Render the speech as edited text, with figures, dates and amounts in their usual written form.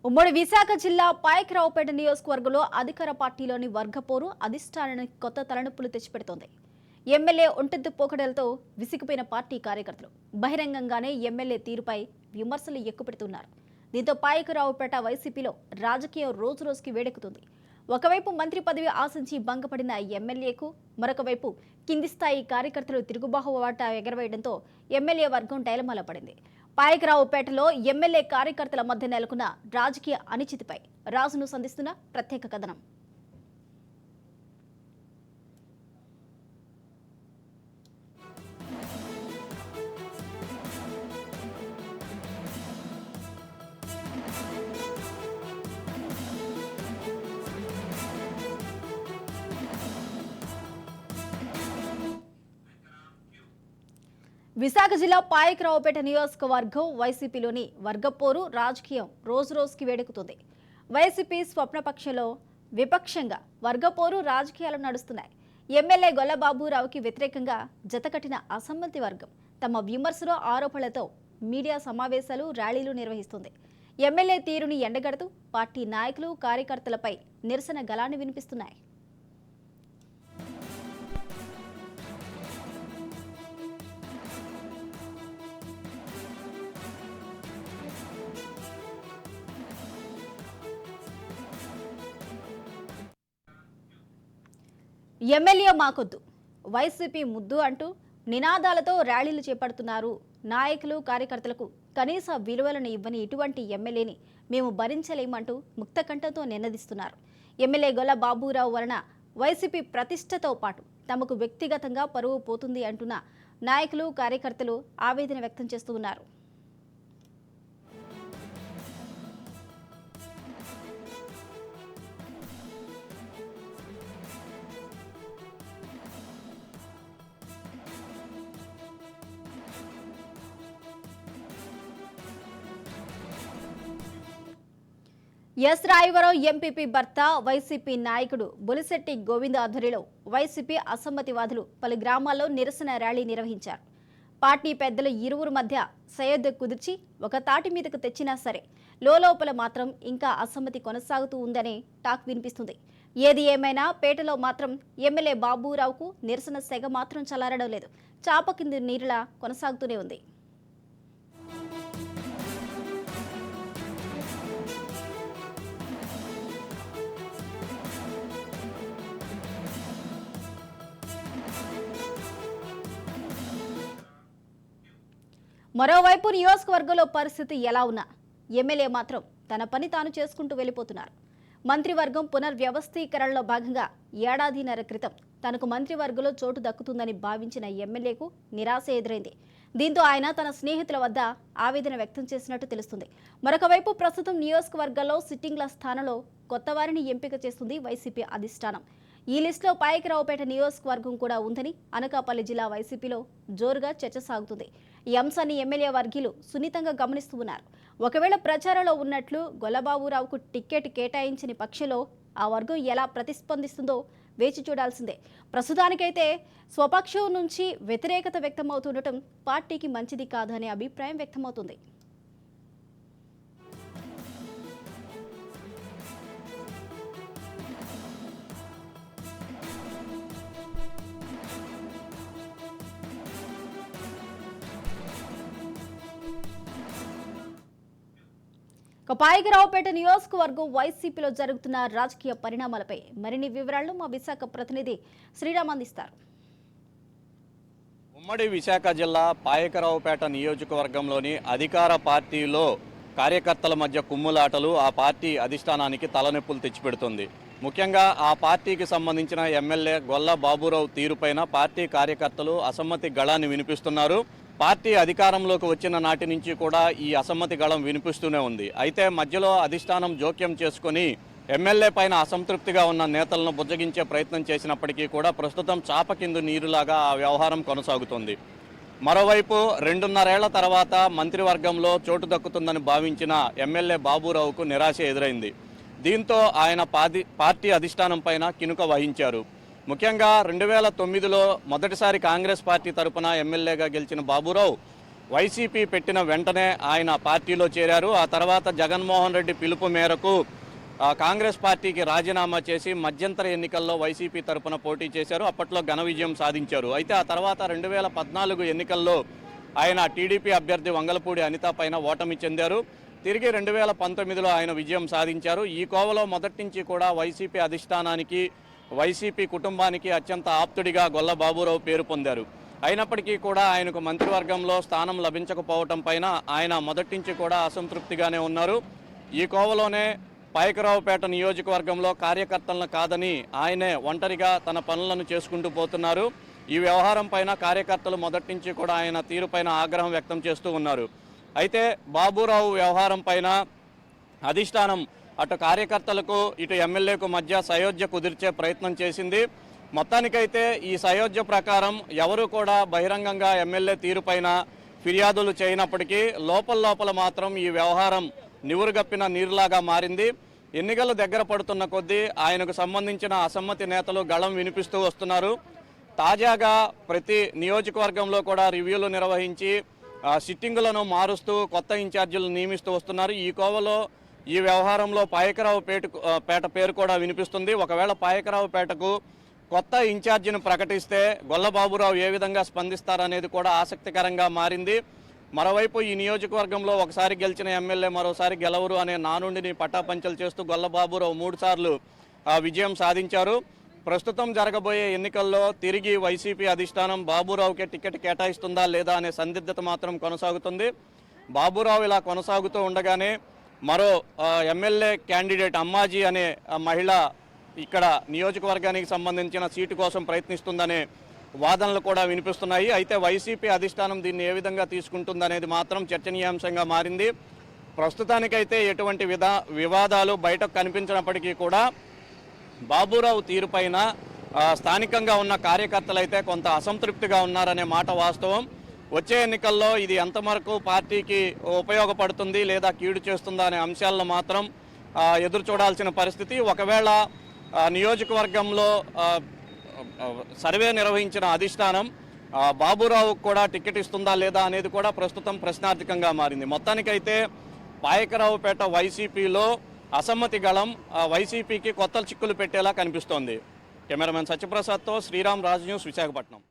ఉమ్మడి విశాఖ జిల్లా పాయకరావుపేట నియోజకవర్గంలో అధికార పార్టీలోని వర్గపోరు అధిష్టానానికి కొత్త తలనొప్పులు తెచ్చిపెడుతోంది. ఎమ్మెల్యే ఒంటెద్దు పోకడలతో విసిగిపోయిన పార్టీ కార్యకర్తలు బహిరంగంగానే ఎమ్మెల్యే తీరుపై విమర్శలు ఎక్కుపెడుతున్నారు. దీంతో పాయకరావుపేట వైసీపీలో రాజకీయం రోజురోజుకి వేడెక్కుతుంది. ఒకవైపు మంత్రి పదవి ఆశించి భంగపడిన ఎమ్మెల్యేకు, మరొక వైపు కింది స్థాయి కార్యకర్తలు తిరుగుబాహువాట ఎగరవేయడంతో ఎమ్మెల్యే వర్గం డైలమాలో పడింది. పాయకరావుపేటలో ఎమ్మెల్యే కార్యకర్తల మధ్య నెలకొన్న రాజకీయ అనిశ్చితిపై రాజును సంధిస్తున్న ప్రత్యేక కథనం. విశాఖ జిల్లా పాయకరావుపేట నియోజకవర్గం వైసీపీలోని వర్గపోరు రాజకీయం రోజురోజుకి వేడెక్కుతుంది. వైసీపీ స్వప్నపక్షంలో విపక్షంగా వర్గపోరు రాజకీయాలు నడుస్తున్నాయి. ఎమ్మెల్యే గొల్లబాబురావుకి వ్యతిరేకంగా జతకట్టిన అసమ్మతి వర్గం తమ విమర్శలు, ఆరోపణలతో మీడియా సమావేశాలు, ర్యాలీలు నిర్వహిస్తుంది. ఎమ్మెల్యే తీరుని ఎండగడుతూ పార్టీ నాయకులు, కార్యకర్తలపై నిరసన గళాన్ని వినిపిస్తున్నాయి. ఎమ్మెల్యే మాకొద్దు, వైసీపీ ముద్దు అంటూ నినాదాలతో ర్యాలీలు చేపడుతున్నారు. నాయకులు, కార్యకర్తలకు కనీస విలువలను ఇవ్వని ఇటువంటి ఎమ్మెల్యేని మేము భరించలేమంటూ ముక్తకంఠంతో నినదిస్తున్నారు. ఎమ్మెల్యే గొల్ల బాబురావు వలన వైసీపీ ప్రతిష్టతో పాటు తమకు వ్యక్తిగతంగా పరువు పోతుంది అంటున్న నాయకులు, కార్యకర్తలు ఆవేదన వ్యక్తం చేస్తూ ఉన్నారు. ఎస్ రాయవరం ఎంపీపీ భర్త వైసీపీ నాయకుడు బొలిశెట్టి గోవింద ఆధ్వర్యంలో వైసీపీ అసమ్మతివాదులు పలు గ్రామాల్లో నిరసన ర్యాలీ నిర్వహించారు. పార్టీ పెద్దలు ఇరువురు మధ్య సయోధ్య కుదిర్చి ఒక తాటి మీదకు తెచ్చినా సరే లోపల మాత్రం ఇంకా అసమ్మతి కొనసాగుతూ ఉందనే టాక్ వినిపిస్తుంది. ఏది ఏమైనా పేటలో మాత్రం ఎమ్మెల్యే బాబురావుకు నిరసన సెగ మాత్రం చల్లారడం లేదు. చాప కింది నీరులా కొనసాగుతూనే ఉంది. మరోవైపు నియోజకవర్గంలో పరిస్థితి ఎలా ఉన్నా ఎమ్మెల్యే మాత్రం తన పని తాను చేసుకుంటూ వెళ్ళిపోతున్నారు. మంత్రివర్గం పునర్వ్యవస్థీకరణలో భాగంగా ఏడాదిన్నర క్రితం తనకు మంత్రివర్గంలో చోటు దక్కుతుందని భావించిన ఎమ్మెల్యేకు నిరాశ ఎదురైంది. దీంతో ఆయన తన స్నేహితుల వద్ద ఆవేదన వ్యక్తం చేసినట్టు తెలుస్తుంది. మరొకవైపు ప్రస్తుతం నియోజకవర్గాల్లో సిట్టింగ్ల స్థానంలో కొత్త వారిని ఎంపిక చేస్తుంది వైసీపీ అధిష్టానం. ఈ లిస్టులో పాయకరావుపేట నియోజకవర్గం కూడా ఉందని అనకాపల్లి జిల్లా వైసీపీలో జోరుగా చర్చ సాగుతుంది. ఈ అంశాన్ని ఎమ్మెల్యే వర్గీయులు సున్నితంగా గమనిస్తూ ఉన్నారు. ఒకవేళ ప్రచారంలో ఉన్నట్లు గొల్లబాబురావుకు టిక్కెట్ కేటాయించని పక్షంలో ఆ వర్గం ఎలా ప్రతిస్పందిస్తుందో వేచి చూడాల్సిందే. ప్రస్తుతానికైతే స్వపక్షం నుంచి వ్యతిరేకత వ్యక్తమవుతుండటం పార్టీకి మంచిది కాదనే అభిప్రాయం వ్యక్తమవుతుంది. పాయకరావుపేట నియోజకవర్గం వైసీపీలో జరుగుతున్న రాజకీయ పరిణామాలపై మరిన్ని వివరాలను మా విశాఖ ప్రతినిధి శ్రీరామ్ అందిస్తారు. ఉమ్మడి విశాఖ జిల్లా పాయకరావుపేట నియోజకవర్గంలోని అధికార పార్టీలో కార్యకర్తల మధ్య కుమ్ములాటలు ఆ పార్టీ అధిష్టానానికి తలనొప్పులు తెచ్చిపెడుతుంది. ముఖ్యంగా ఆ పార్టీకి సంబంధించిన ఎమ్మెల్యే గొల్ల బాబురావు తీరుపైన పార్టీ కార్యకర్తలు అసమ్మతి గళాన్ని వినిపిస్తున్నారు. పార్టీ అధికారంలోకి వచ్చిన నాటి నుంచి కూడా ఈ అసమ్మతి గళం వినిపిస్తూనే ఉంది. అయితే మధ్యలో అధిష్టానం జోక్యం చేసుకుని ఎమ్మెల్యే పైన అసంతృప్తిగా ఉన్న నేతలను బుజ్జగించే ప్రయత్నం చేసినప్పటికీ కూడా ప్రస్తుతం చాప కింద నీరులాగా ఆ వ్యవహారం కొనసాగుతుంది. మరోవైపు 2.5 ఏళ్ల తర్వాత మంత్రివర్గంలో చోటు దక్కుతుందని భావించిన ఎమ్మెల్యే బాబురావుకు నిరాశ ఎదురైంది. దీంతో ఆయన పార్టీ అధిష్టానం పైన కినుక వహించారు. ముఖ్యంగా 2009లో మొదటిసారి కాంగ్రెస్ పార్టీ తరపున ఎమ్మెల్యేగా గెలిచిన బాబురావు వైసీపీ పెట్టిన వెంటనే ఆయన పార్టీలో చేరారు. ఆ తర్వాత జగన్మోహన్ రెడ్డి పిలుపు మేరకు కాంగ్రెస్ పార్టీకి రాజీనామా చేసి మధ్యంతర ఎన్నికల్లో వైసీపీ తరపున పోటీ చేశారు. అప్పట్లో ఘన విజయం సాధించారు. అయితే ఆ తర్వాత 2014 ఎన్నికల్లో ఆయన టీడీపీ అభ్యర్థి వంగలపూడి అనిత పైన ఓటమి చెందారు. తిరిగి 2019లో ఆయన విజయం సాధించారు. ఈ కోవలో మొదటి నుంచి కూడా వైసీపీ అధిష్టానానికి, వైసీపీ కుటుంబానికి అత్యంత ఆప్తుడిగా గొల్ల బాబురావు పేరు పొందారు. అయినప్పటికీ కూడా ఆయనకు మంత్రివర్గంలో స్థానం లభించకపోవటం పైన ఆయన మొదటి నుంచి కూడా అసంతృప్తిగానే ఉన్నారు. ఈ కోవలోనే పాయకరావుపేట నియోజకవర్గంలో కార్యకర్తలను కాదని ఆయనే ఒంటరిగా తన పనులను చేసుకుంటూ పోతున్నారు. ఈ వ్యవహారం పైన కార్యకర్తలు మొదటి నుంచి కూడా ఆయన తీరుపైన ఆగ్రహం వ్యక్తం చేస్తూ ఉన్నారు. అయితే బాబురావు వ్యవహారం పైన అధిష్టానం అటు కార్యకర్తలకు ఇటు ఎమ్మెల్యేకు మధ్య సయోధ్య కుదిర్చే ప్రయత్నం చేసింది. మొత్తానికైతే ఈ సయోధ్య ప్రకారం ఎవరు కూడా బహిరంగంగా ఎమ్మెల్యే తీరుపైన ఫిర్యాదులు చేయనప్పటికీ లోపల మాత్రం ఈ వ్యవహారం నివురుగప్పిన నీరులాగా మారింది. ఎన్నికలు దగ్గర పడుతున్న కొద్దీ ఆయనకు సంబంధించిన అసమ్మతి నేతలు గళం వినిపిస్తూ వస్తున్నారు. తాజాగా ప్రతి నియోజకవర్గంలో కూడా రివ్యూలు నిర్వహించి సిట్టింగులను మారుస్తూ కొత్త ఇన్ఛార్జీలు నియమిస్తూ వస్తున్నారు. ఈ కోవలో ఈ వ్యవహారంలో పాయకరావుపేట పేరు కూడా వినిపిస్తుంది. ఒకవేళ పాయకరావుపేటకు కొత్త ఇన్ఛార్జిని ప్రకటిస్తే గొల్లబాబురావు ఏ విధంగా స్పందిస్తారనేది కూడా ఆసక్తికరంగా మారింది. మరోవైపు ఈ నియోజకవర్గంలో ఒకసారి గెలిచిన ఎమ్మెల్యే మరోసారి గెలవరు అనే నానుండిని పటాపంచలు చేస్తూ గొల్లబాబురావు 3 సార్లు విజయం సాధించారు. ప్రస్తుతం జరగబోయే ఎన్నికల్లో తిరిగి వైసీపీ అధిష్టానం బాబురావుకే టికెట్ కేటాయిస్తుందా లేదా అనే సందిగ్ధత మాత్రం కొనసాగుతుంది. బాబురావు ఇలా కొనసాగుతూ ఉండగానే మరో ఎమ్మెల్యే క్యాండిడేట్ అమ్మాజీ అనే మహిళ ఇక్కడ నియోజకవర్గానికి సంబంధించిన సీటు కోసం ప్రయత్నిస్తుందనే వాదనలు కూడా వినిపిస్తున్నాయి. అయితే వైసీపీ అధిష్టానం దీన్ని ఏ విధంగా తీసుకుంటుందనేది మాత్రం చర్చనీయాంశంగా మారింది. ప్రస్తుతానికైతే ఎటువంటి వివాదాలు బయటకు కనిపించినప్పటికీ కూడా బాబురావు తీరుపైన స్థానికంగా ఉన్న కార్యకర్తలు అయితే కొంత అసంతృప్తిగా ఉన్నారనే మాట వాస్తవం. వచ్చే ఎన్నికల్లో ఇది ఎంతవరకు పార్టీకి ఉపయోగపడుతుంది లేదా కీడు చేస్తుందా అనే అంశాలను మాత్రం ఎదురు చూడాల్సిన పరిస్థితి. ఒకవేళ నియోజకవర్గంలో సర్వే నిర్వహించిన అధిష్టానం బాబురావు కూడా టికెట్ ఇస్తుందా లేదా అనేది కూడా ప్రస్తుతం ప్రశ్నార్థకంగా మారింది. మొత్తానికైతే పాయకరావుపేట వైసీపీలో అసమ్మతి గళం వైసీపీకి కొత్త చిక్కులు పెట్టేలా కనిపిస్తోంది. కెమెరామెన్ సత్యప్రసాద్తో శ్రీరామ్ రాజ్ న్యూస్, విశాఖపట్నం.